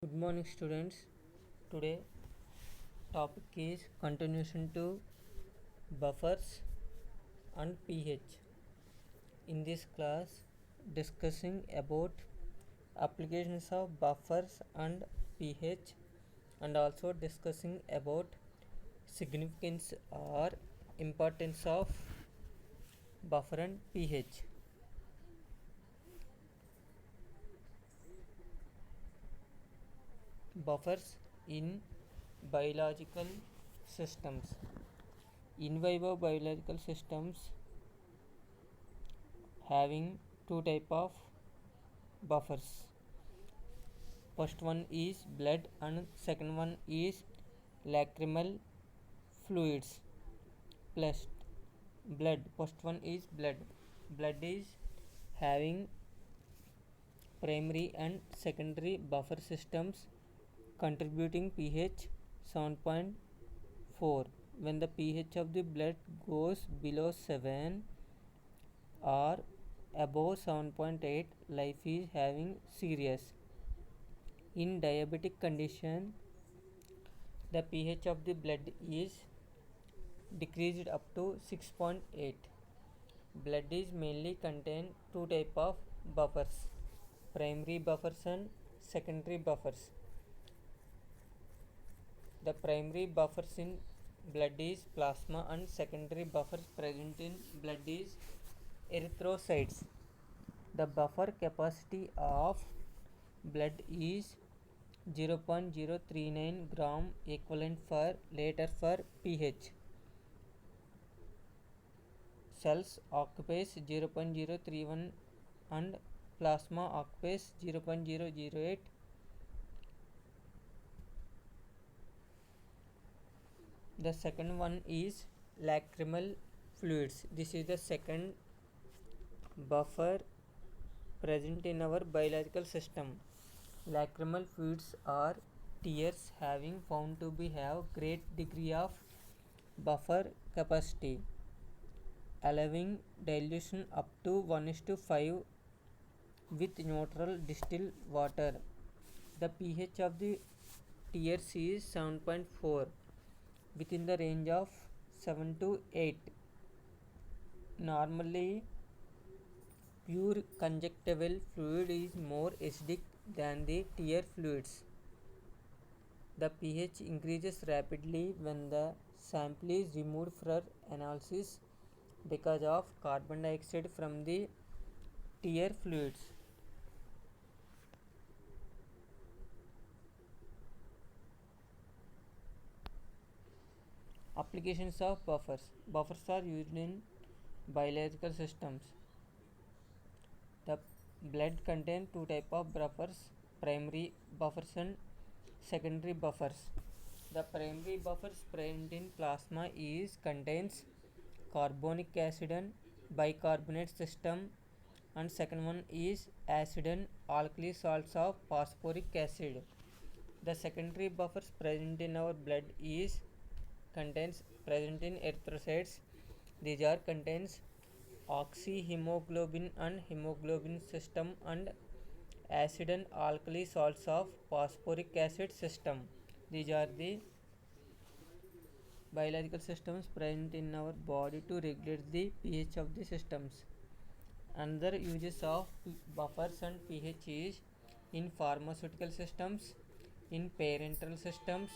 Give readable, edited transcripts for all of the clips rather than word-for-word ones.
Good morning, students. Today topic is continuation to buffers and pH. In this class, discussing about applications of buffers and pH, and also discussing about significance or importance of buffer and pH. Buffers in biological systems. In vivo biological systems having two type of buffers. First one is blood and second one is lacrimal fluids plus blood. First one is blood. Blood is having primary and secondary buffer systems contributing pH 7.4. When the pH of the blood goes below 7 or above 7.8, life is having serious. In diabetic condition, the pH of the blood is decreased up to 6.8. Blood is mainly contain two type of buffers, primary buffers and secondary buffers. The primary buffers in blood is plasma and secondary buffers present in blood is erythrocytes. The buffer capacity of blood is 0.039 gram equivalent per liter for pH. Cells occupies 0.031 and plasma occupies 0.008. The second one is lacrimal fluids. This is the second buffer present in our biological system. Lacrimal fluids are tears having found to be have great degree of buffer capacity, allowing dilution up to 1:5 with neutral distilled water. The pH of the tears is 7.4 within the range of 7 to 8. Normally, pure conjunctival fluid is more acidic than the tear fluids. The pH increases rapidly when the sample is removed for analysis because of carbon dioxide from the tear fluids. Applications of buffers. Buffers are used in biological systems. The blood contains two type of buffers, primary buffers and secondary buffers. The primary buffers present in plasma is contains carbonic acid and bicarbonate system, and second one is acid and alkali salts of phosphoric acid. The secondary buffers present in our blood is contains present in erythrocytes. These are contains oxyhemoglobin and hemoglobin system and acid and alkali salts of phosphoric acid system. These are the biological systems present in our body to regulate the pH of the systems. Another uses of buffers and pH is in pharmaceutical systems, in parenteral systems,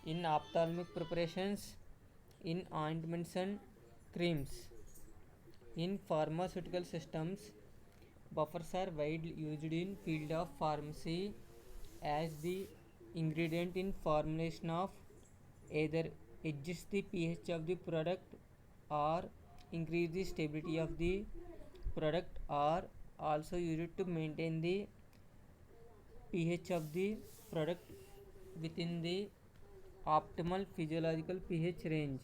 in ophthalmic preparations, in ointments and creams. In pharmaceutical systems, buffers are widely used in field of pharmacy as the ingredient in formulation of either adjust the pH of the product or increase the stability of the product, or also used to maintain the pH of the product within the optimal physiological pH range.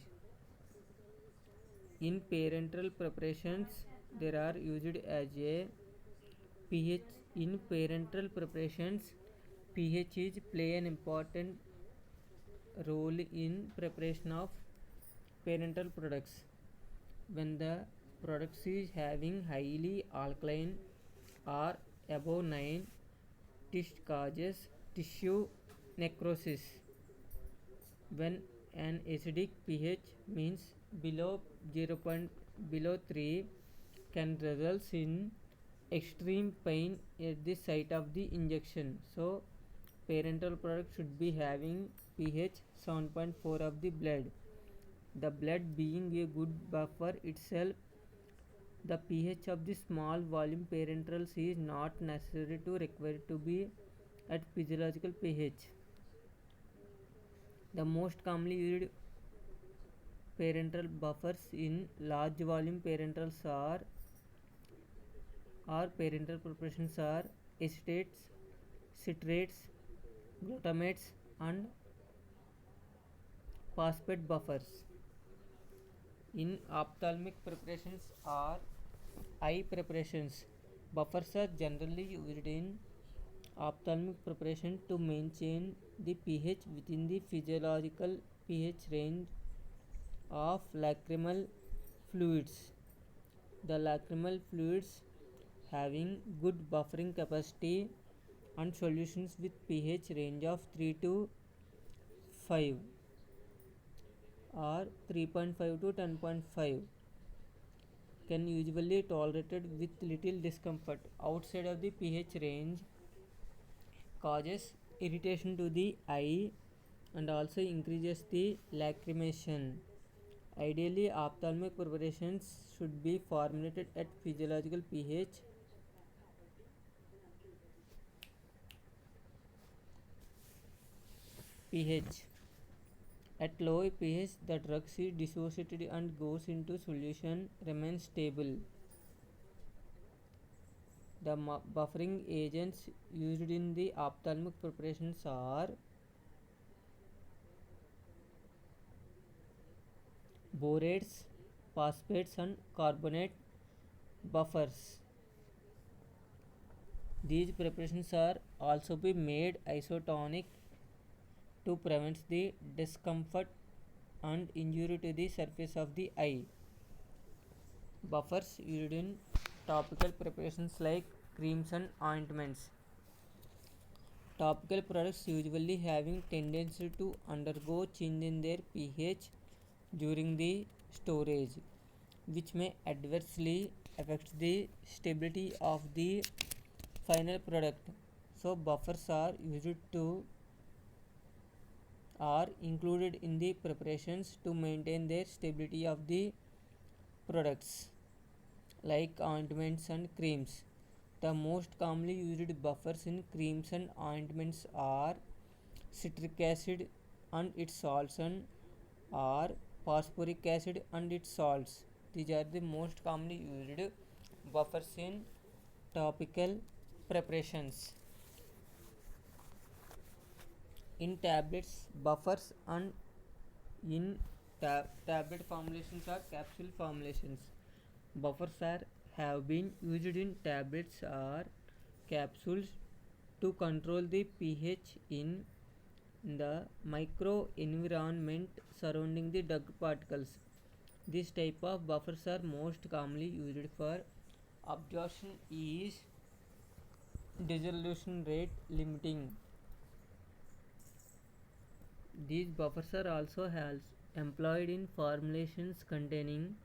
In parenteral preparations, there are used as a pH. In parenteral preparations, pH is play an important role in preparation of parenteral products. When the products is having highly alkaline or above 9, this causes tissue necrosis. When an acidic pH means below 0. Below 3 can result in extreme pain at the site of the injection. So parental product should be having pH 7.4 of the blood. The blood being a good buffer itself, the pH of the small volume parenterals is not necessary to require to be at physiological pH. The most commonly used parenteral buffers in large volume parenterals or parenteral preparations are acetates, citrates, glutamates, and phosphate buffers. In ophthalmic preparations or eye preparations, buffers are generally used in ophthalmic preparation to maintain the pH within the physiological pH range of lacrimal fluids. The lacrimal fluids having good buffering capacity and solutions with pH range of 3 to 5 or 3.5 to 10.5 can usually tolerated with little discomfort. Outside of the pH range causes irritation to the eye and also increases the lacrimation. Ideally, ophthalmic preparations should be formulated at physiological pH. At low pH, the drug is dissociated and goes into solution, remains stable. The buffering agents used in the ophthalmic preparations are borates, phosphates, and carbonate buffers. These preparations are also be made isotonic to prevent the discomfort and injury to the surface of the eye. Buffers used in topical preparations like creams and ointments. Topical products usually having tendency to undergo change in their pH during the storage, which may adversely affect the stability of the final product. So buffers are included in the preparations to maintain their stability of the products like ointments and creams. The most commonly used buffers in creams and ointments are citric acid and its salts and or phosphoric acid and its salts. These are the most commonly used buffers in topical preparations. In tablets, buffers and in tablet formulations or capsule formulations. Buffers have been used in tablets or capsules to control the pH in the microenvironment surrounding the drug particles. This type of buffers are most commonly used for absorption is dissolution rate limiting. These buffers are also employed in formulations containing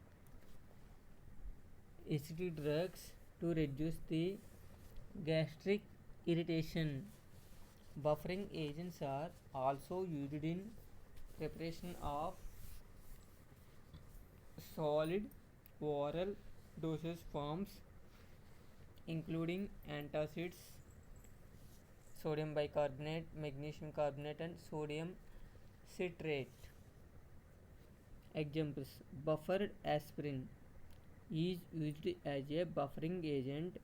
acidic drugs to reduce the gastric irritation. Buffering agents are also used in preparation of solid oral dosage forms including antacids, sodium bicarbonate, magnesium carbonate, and sodium citrate. Examples: buffered aspirin is used as a buffering agent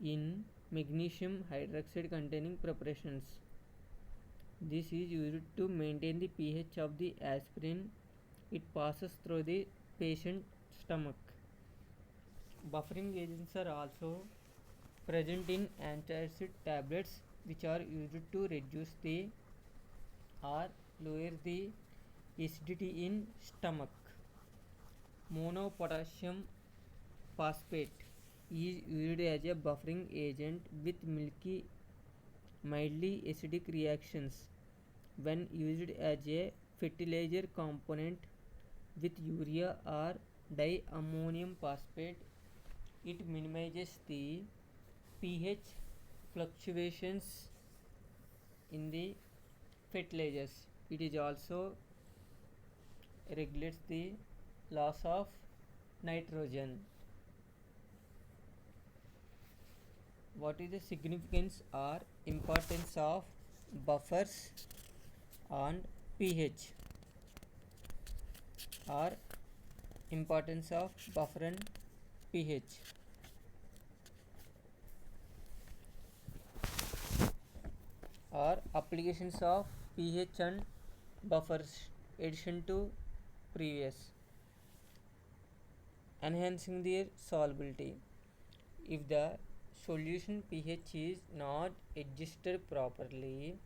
in magnesium hydroxide containing preparations. This is used to maintain the pH of the aspirin it passes through the patient's stomach. Buffering agents are also present in antacid tablets which are used to reduce the or lower the acidity in stomach. Monopotassium phosphate is used as a buffering agent with milky mildly acidic reactions when used as a fertilizer component with urea or diammonium phosphate. It minimizes the pH fluctuations in the fertilizers. It is also regulates the loss of nitrogen. What is the significance or importance of buffers on pH, or importance of buffer and pH? Or applications of pH and buffers addition to previous. Enhancing their solubility. If the solution pH is not adjusted properly,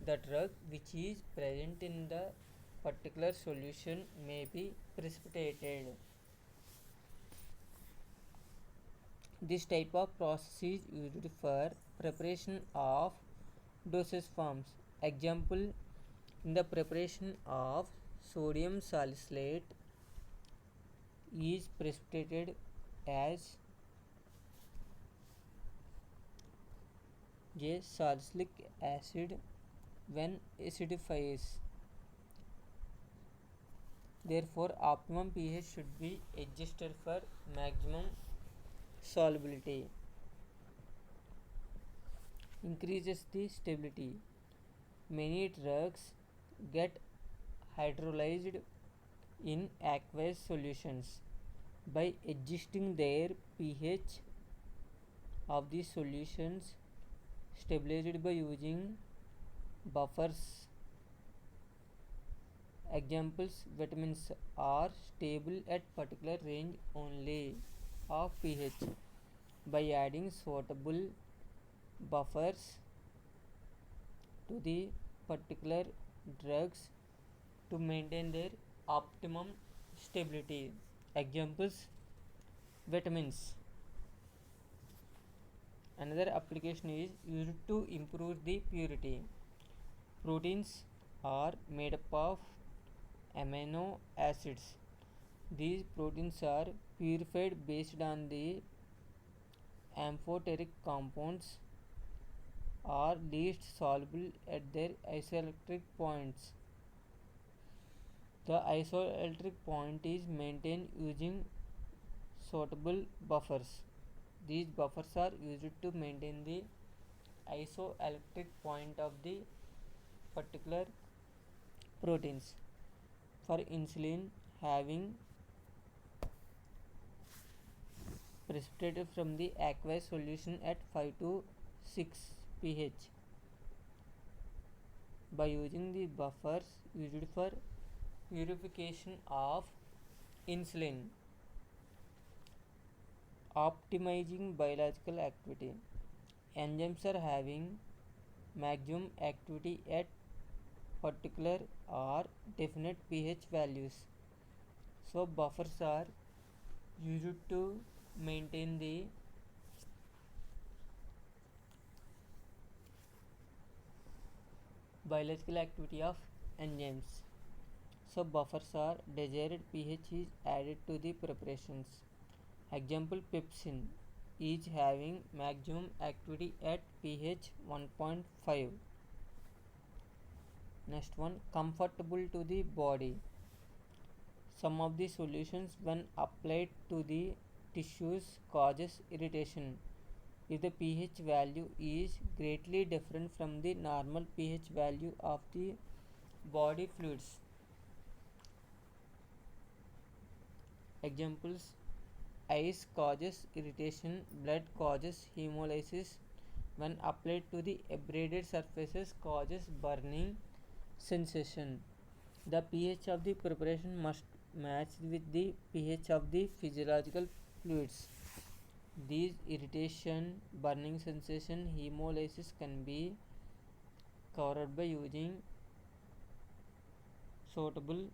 the drug which is present in the particular solution may be precipitated. This type of process is used for preparation of dosage forms. Example, in the preparation of sodium salicylate is precipitated as a salicylic acid when acidifies. Therefore, optimum pH should be adjusted for maximum solubility. Increases the stability. Many drugs get hydrolyzed in aqueous solutions. By adjusting their pH of the solutions stabilized by using buffers. Examples, vitamins are stable at particular range only of pH. By adding suitable buffers to the particular drugs to maintain their optimum stability. Examples, vitamins. Another application is used to improve the purity. Proteins are made up of amino acids. These proteins are purified based on the amphoteric compounds are least soluble at their isoelectric points. The isoelectric point is maintained using suitable buffers. These buffers are used to maintain the isoelectric point of the particular proteins. For insulin, having precipitated from the aqueous solution at 5 to 6 pH. By using the buffers used for purification of insulin. Optimizing biological activity. Enzymes are having maximum activity at particular or definite pH values. So buffers are used to maintain the biological activity of enzymes. So buffers are desired pH is added to the preparations. Example, pepsin is having maximum activity at pH 1.5. Next one, comfortable to the body. Some of the solutions when applied to the tissues causes irritation if the pH value is greatly different from the normal pH value of the body fluids. Examples, ice causes irritation, blood causes hemolysis. When applied to the abraded surfaces causes burning sensation. The pH of the preparation must match with the pH of the physiological fluids. These irritation, burning sensation, hemolysis can be covered by using suitable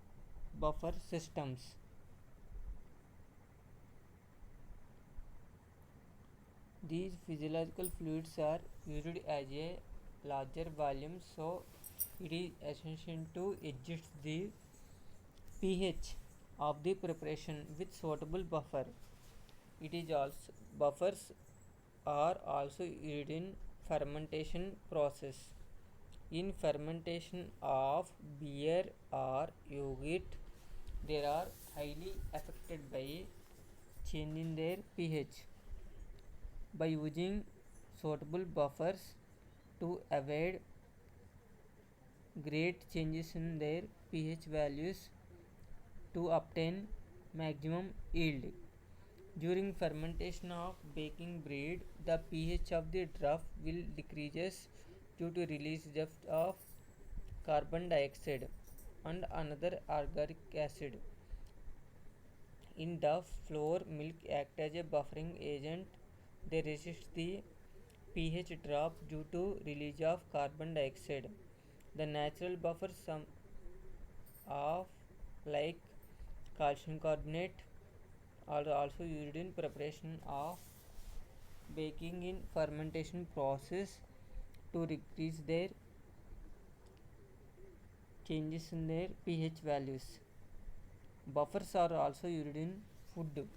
buffer systems. These physiological fluids are used as a larger volumes, so it is essential to adjust the pH of the preparation with suitable buffer. It is also buffers are also used in fermentation process. In fermentation of beer or yogurt, they are highly affected by changing their pH. By using suitable buffers to avoid great changes in their pH values to obtain maximum yield. During fermentation of baking bread, the pH of the druff will decreases due to release of carbon dioxide and another organic acid. In duff, flour, milk act as a buffering agent. They resist the pH drop due to release of carbon dioxide. The natural buffers some of like calcium carbonate are also used in preparation of baking in fermentation process to decrease their changes in their pH values. Buffers are also used in food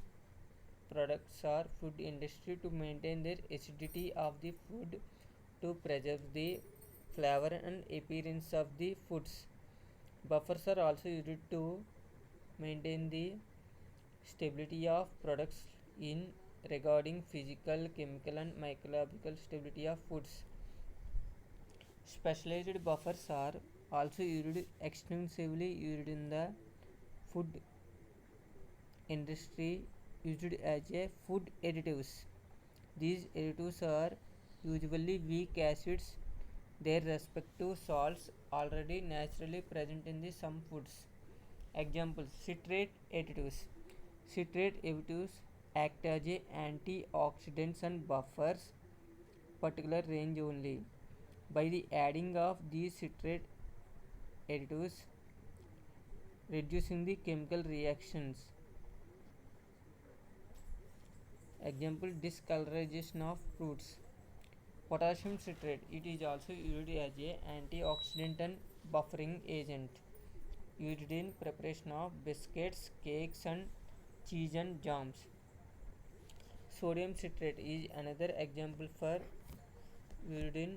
products or food industry to maintain their acidity of the food to preserve the flavor and appearance of the foods. Buffers are also used to maintain the stability of products in regarding physical, chemical and microbial stability of foods. Specialized buffers are also used extensively used in the food industry used as a food additives. These additives are usually weak acids, their respective salts already naturally present in the some foods. Examples: citrate additives. Citrate additives act as a antioxidants and buffers particular range only. By the adding of these citrate additives, reducing the chemical reactions. Example: discolorization of fruits. Potassium citrate. It is also used as a antioxidant and buffering agent. Used in preparation of biscuits, cakes and cheese and jams. Sodium citrate is another example for used in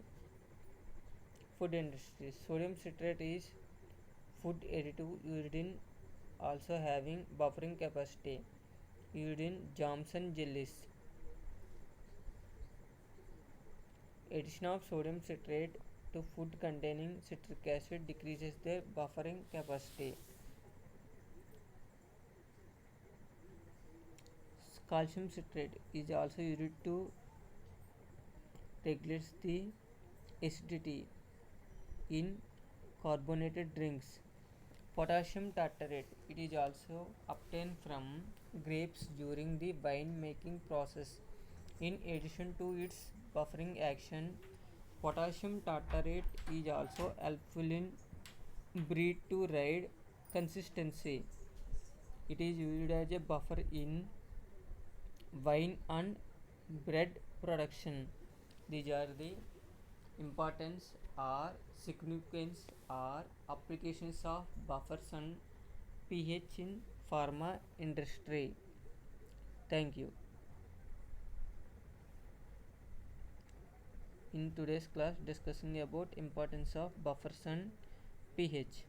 food industry. Sodium citrate is food additive used in also having buffering capacity. Used in jams and jellies. Addition of sodium citrate to food containing citric acid decreases their buffering capacity. Calcium citrate is also used to regulate the acidity in carbonated drinks. Potassium tartrate. It is also obtained from grapes during the wine making process. In addition to its buffering action, potassium tartrate is also helpful in bread to ride consistency. It is used as a buffer in wine and bread production. These are the importance or significance or applications of buffers and pH in pharma industry. Thank you. In today's class discussing about importance of buffers and pH.